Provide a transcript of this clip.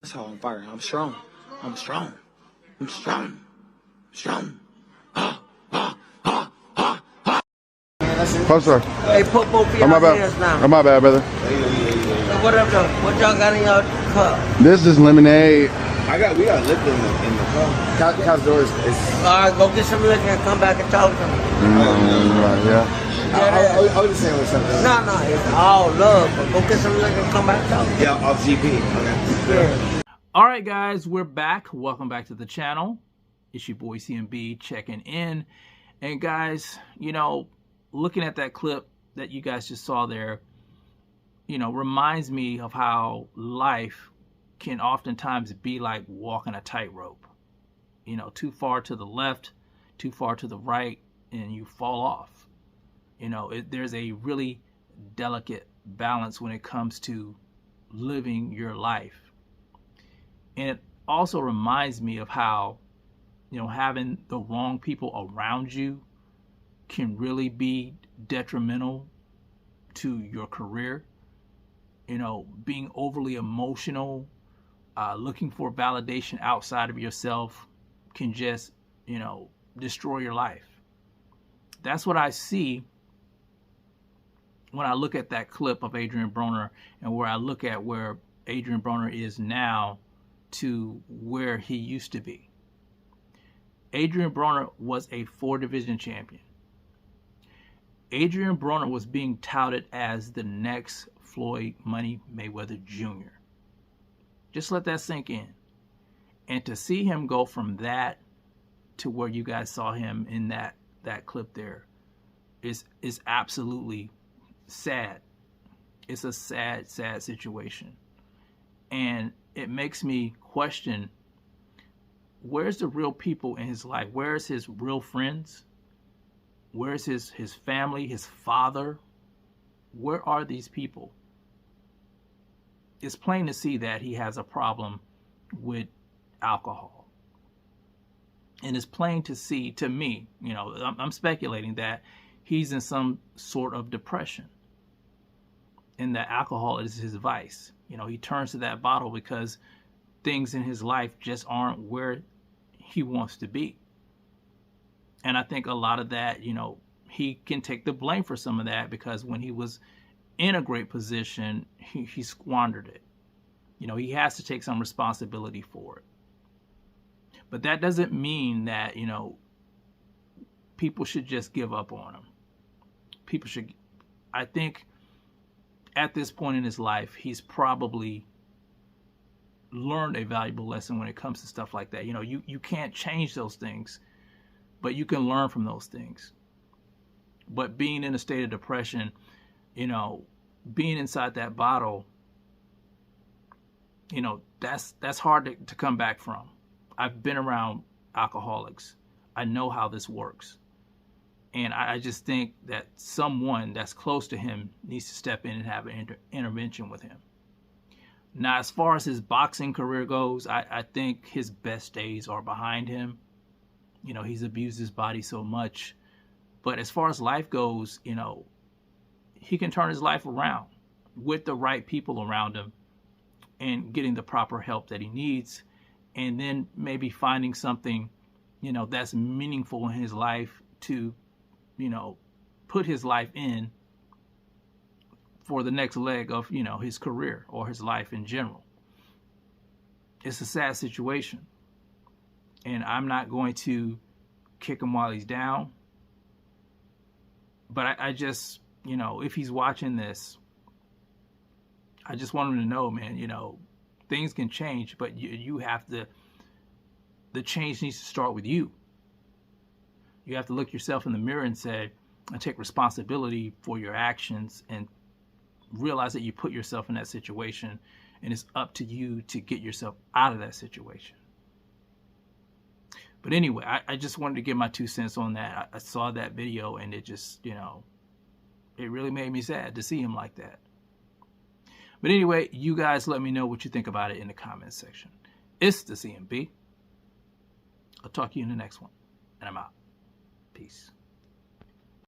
That's how I'm firing. I'm strong. I'm strong. I'm strong. Strong. Closer. Hey, put both of y'all hands now. Oh, my bad, brother. So what up, though? What y'all got in your cup? This is lemonade. We got liquor in the cup. Couch doors. All right, go get some liquor and come back and talk to me. Yeah. I was just saying what's up. No, it's all love, but go get some liquor and come back and talk to me. Yeah, off GP. Okay. Yeah. All right, guys, we're back. Welcome back to the channel. It's your boy CMB checking in. And guys, you know, looking at that clip that you guys just saw there, you know, reminds me of how life can oftentimes be like walking a tightrope. You know, too far to the left, too far to the right, and you fall off. You know, there's a really delicate balance when it comes to living your life. And it also reminds me of how, you know, having the wrong people around you can really be detrimental to your career. You know, being overly emotional, looking for validation outside of yourself can just, you know, destroy your life. That's what I see when I look at that clip of Adrien Broner and where I look at where Adrien Broner is now to where he used to be. Adrien Broner was a 4-division champion. Adrien Broner was being touted as the next Floyd Money Mayweather Jr. Just let that sink in. And to see him go from that to where you guys saw him in that clip there is absolutely sad. It's a sad situation. And it makes me question, where's the real people in his life? Where's his real friends? Where's his family, his father? Where are these people? It's plain to see that he has a problem with alcohol. And it's plain to see, to me, you know, I'm speculating that he's in some sort of depression and that alcohol is his vice. You know, he turns to that bottle because things in his life just aren't where he wants to be. And I think a lot of that, you know, he can take the blame for some of that because when he was in a great position, he squandered it. You know, he has to take some responsibility for it. But that doesn't mean that, you know, people should just give up on him. People should, I think at this point in his life, he's probably learned a valuable lesson when it comes to stuff like that. You know, you can't change those things, but you can learn from those things. But being in a state of depression, you know, being inside that bottle, you know, that's hard to come back from. I've been around alcoholics. I know how this works. And I just think that someone that's close to him needs to step in and have an intervention with him. Now, as far as his boxing career goes, I think his best days are behind him. You know, he's abused his body so much. But as far as life goes, you know, he can turn his life around with the right people around him and getting the proper help that he needs. And then maybe finding something, you know, that's meaningful in his life to, you know, put his life in for the next leg of, you know, his career or his life in general. It's a sad situation. And I'm not going to kick him while he's down. But I just, you know, if he's watching this, I just want him to know, man, you know, things can change, but you have to, the change needs to start with you. You have to look yourself in the mirror and say, and take responsibility for your actions and realize that you put yourself in that situation and it's up to you to get yourself out of that situation. But anyway, I just wanted to give my 2 cents on that. I saw that video and it just, you know, it really made me sad to see him like that. But anyway, you guys let me know what you think about it in the comments section. It's the CMB. I'll talk to you in the next one. And I'm out. Peace.